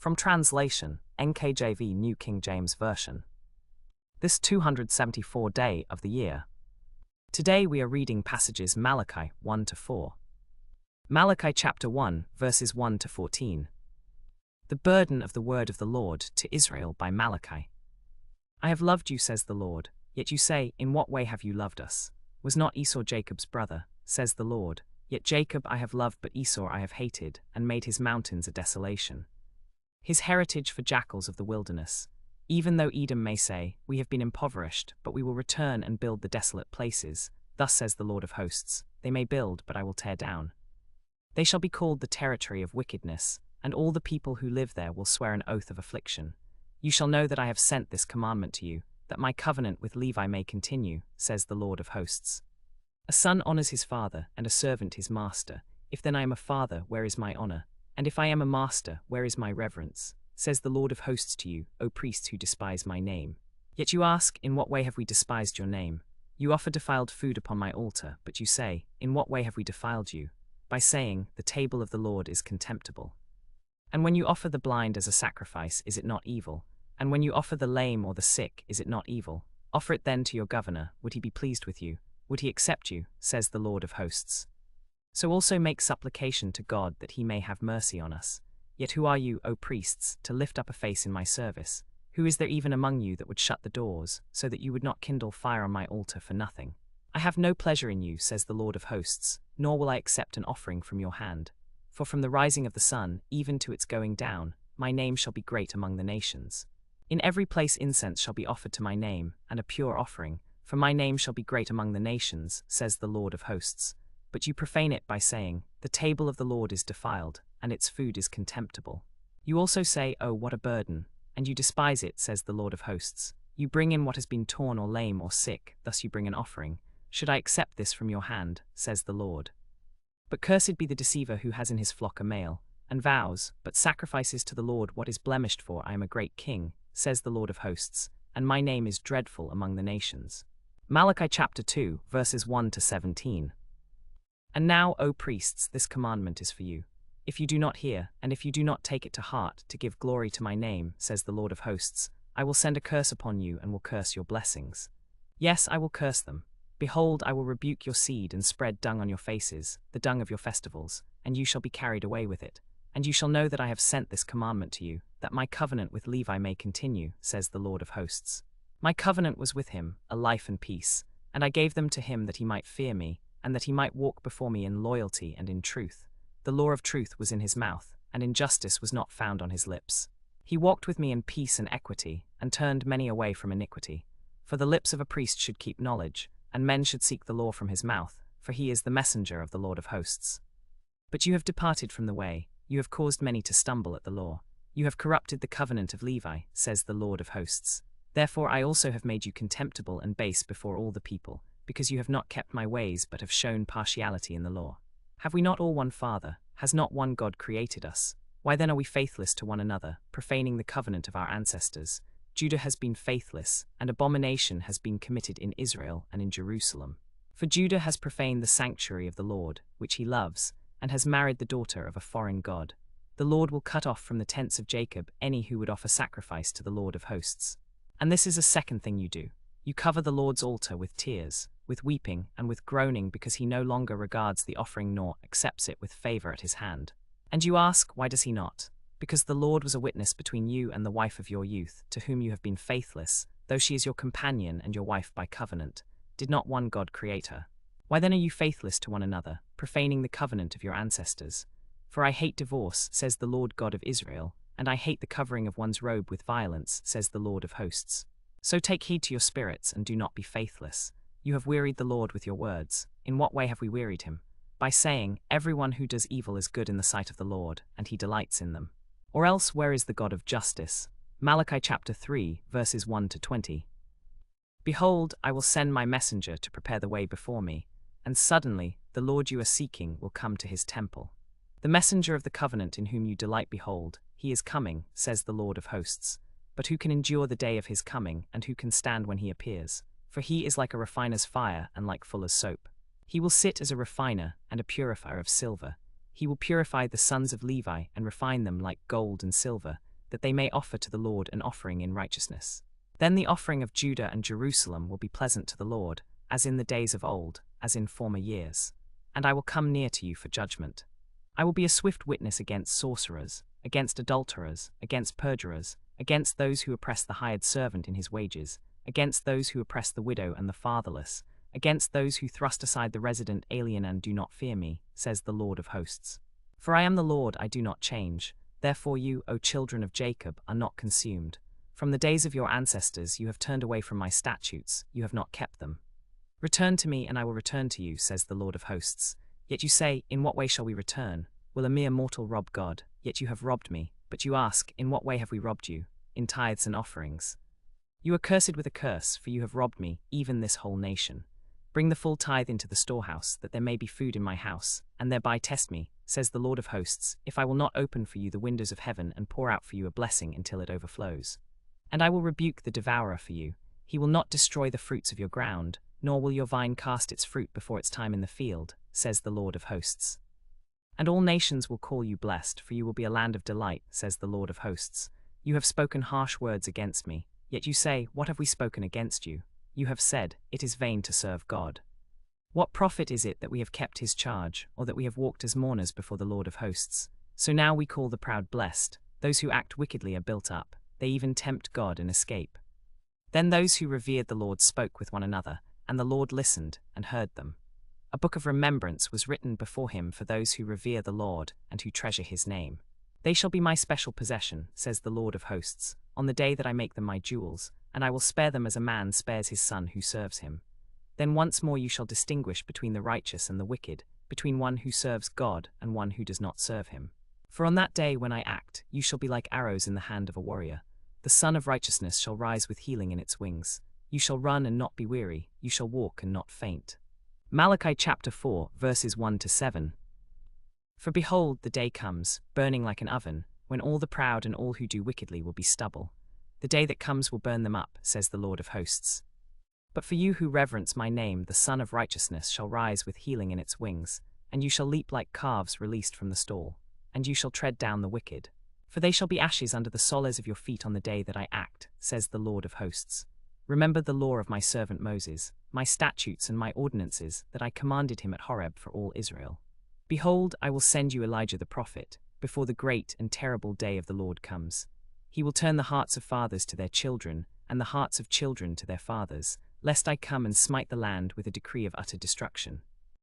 From translation, NKJV New King James Version. This 274th day of the year. Today we are reading passages Malachi 1-4. Malachi chapter 1, verses 1-14. The burden of the word of the Lord to Israel by Malachi. I have loved you, says the Lord, yet you say, in what way have you loved us? Was not Esau Jacob's brother, says the Lord? Yet Jacob I have loved, but Esau I have hated, and made his mountains a desolation, his heritage for jackals of the wilderness. Even though Edom may say, we have been impoverished, but we will return and build the desolate places, thus says the Lord of hosts, they may build, but I will tear down. They shall be called the territory of wickedness, and all the people who live there will swear an oath of affliction. You shall know that I have sent this commandment to you, that my covenant with Levi may continue, says the Lord of hosts. A son honors his father, and a servant his master. If then I am a father, where is my honor? And if I am a master, where is my reverence? Says the Lord of hosts to you, O priests who despise my name. Yet you ask, in what way have we despised your name? You offer defiled food upon my altar, but you say, in what way have we defiled you? By saying, the table of the Lord is contemptible. And when you offer the blind as a sacrifice, is it not evil? And when you offer the lame or the sick, is it not evil? Offer it then to your governor, would he be pleased with you? Would he accept you, says the Lord of hosts. So also make supplication to God that he may have mercy on us. Yet who are you, O priests, to lift up a face in my service? Who is there even among you that would shut the doors, so that you would not kindle fire on my altar for nothing? I have no pleasure in you, says the Lord of hosts, nor will I accept an offering from your hand. For from the rising of the sun, even to its going down, my name shall be great among the nations. In every place incense shall be offered to my name, and a pure offering, for my name shall be great among the nations, says the Lord of hosts. But you profane it by saying, the table of the Lord is defiled, and its food is contemptible. You also say, oh, what a burden, and you despise it, says the Lord of hosts. You bring in what has been torn or lame or sick, thus you bring an offering. Should I accept this from your hand, says the Lord? But cursed be the deceiver who has in his flock a male, and vows, but sacrifices to the Lord what is blemished, for I am a great king, says the Lord of hosts, and my name is dreadful among the nations. Malachi chapter 2, verses 1-17. And now, O priests, this commandment is for you. If you do not hear, and if you do not take it to heart, to give glory to my name, says the Lord of hosts, I will send a curse upon you and will curse your blessings. Yes, I will curse them. Behold, I will rebuke your seed and spread dung on your faces, the dung of your festivals, and you shall be carried away with it. And you shall know that I have sent this commandment to you, that my covenant with Levi may continue, says the Lord of hosts. My covenant was with him, a life and peace, and I gave them to him that he might fear me, and that he might walk before me in loyalty and in truth. The law of truth was in his mouth, and injustice was not found on his lips. He walked with me in peace and equity, and turned many away from iniquity. For the lips of a priest should keep knowledge, and men should seek the law from his mouth, for he is the messenger of the Lord of hosts. But you have departed from the way, you have caused many to stumble at the law. You have corrupted the covenant of Levi, says the Lord of hosts. Therefore I also have made you contemptible and base before all the people, because you have not kept my ways but have shown partiality in the law. Have we not all one Father? Has not one God created us? Why then are we faithless to one another, profaning the covenant of our ancestors? Judah has been faithless, and abomination has been committed in Israel and in Jerusalem. For Judah has profaned the sanctuary of the Lord, which he loves, and has married the daughter of a foreign god. The Lord will cut off from the tents of Jacob any who would offer sacrifice to the Lord of hosts. And this is a second thing you do. You cover the Lord's altar with tears, with weeping, and with groaning, because he no longer regards the offering nor accepts it with favor at his hand. And you ask, why does he not? Because the Lord was a witness between you and the wife of your youth, to whom you have been faithless, though she is your companion and your wife by covenant. Did not one God create her? Why then are you faithless to one another, profaning the covenant of your ancestors? For I hate divorce, says the Lord God of Israel, and I hate the covering of one's robe with violence, says the Lord of hosts. So take heed to your spirits, and do not be faithless. You have wearied the Lord with your words. In what way have we wearied him? By saying, everyone who does evil is good in the sight of the Lord, and he delights in them. Or else, where is the God of justice? Malachi chapter 3, verses 1-20. Behold, I will send my messenger to prepare the way before me, and suddenly the Lord you are seeking will come to his temple. The messenger of the covenant in whom you delight, behold, he is coming, says the Lord of hosts. But who can endure the day of his coming, and who can stand when he appears? For he is like a refiner's fire and like fuller's soap. He will sit as a refiner and a purifier of silver. He will purify the sons of Levi and refine them like gold and silver, that they may offer to the Lord an offering in righteousness. Then the offering of Judah and Jerusalem will be pleasant to the Lord, as in the days of old, as in former years. And I will come near to you for judgment. I will be a swift witness against sorcerers, against adulterers, against perjurers, against those who oppress the hired servant in his wages, against those who oppress the widow and the fatherless, against those who thrust aside the resident alien and do not fear me, says the Lord of hosts. For I am the Lord, I do not change. Therefore you, O children of Jacob, are not consumed. From the days of your ancestors you have turned away from my statutes, you have not kept them. Return to me, and I will return to you, says the Lord of hosts. Yet you say, in what way shall we return? Will a mere mortal rob God? Yet you have robbed me. But you ask, in what way have we robbed you? In tithes and offerings. You are cursed with a curse, for you have robbed me, even this whole nation. Bring the full tithe into the storehouse, that there may be food in my house, and thereby test me, says the Lord of hosts, if I will not open for you the windows of heaven and pour out for you a blessing until it overflows. And I will rebuke the devourer for you. He will not destroy the fruits of your ground, nor will your vine cast its fruit before its time in the field, says the Lord of hosts. And all nations will call you blessed, for you will be a land of delight, says the Lord of hosts. You have spoken harsh words against me, yet you say, what have we spoken against you? You have said, it is vain to serve God. What profit is it that we have kept his charge, or that we have walked as mourners before the Lord of hosts? So now we call the proud blessed. Those who act wickedly are built up. They even tempt God and escape. Then those who revered the Lord spoke with one another, and the Lord listened and heard them. A book of remembrance was written before him for those who revere the Lord and who treasure his name. They shall be my special possession, says the Lord of hosts, on the day that I make them my jewels, and I will spare them as a man spares his son who serves him. Then once more you shall distinguish between the righteous and the wicked, between one who serves God and one who does not serve him. For on that day when I act, you shall be like arrows in the hand of a warrior. The Son of Righteousness shall rise with healing in its wings. You shall run and not be weary, you shall walk and not faint. Malachi chapter 4, verses 1-7. For behold, the day comes, burning like an oven, when all the proud and all who do wickedly will be stubble. The day that comes will burn them up, says the Lord of hosts. But for you who reverence my name, the Son of Righteousness shall rise with healing in its wings, and you shall leap like calves released from the stall, and you shall tread down the wicked. For they shall be ashes under the soles of your feet on the day that I act, says the Lord of hosts. Remember the law of my servant Moses, my statutes and my ordinances that I commanded him at Horeb for all Israel. Behold, I will send you Elijah the prophet, before the great and terrible day of the Lord comes. He will turn the hearts of fathers to their children, and the hearts of children to their fathers, lest I come and smite the land with a decree of utter destruction.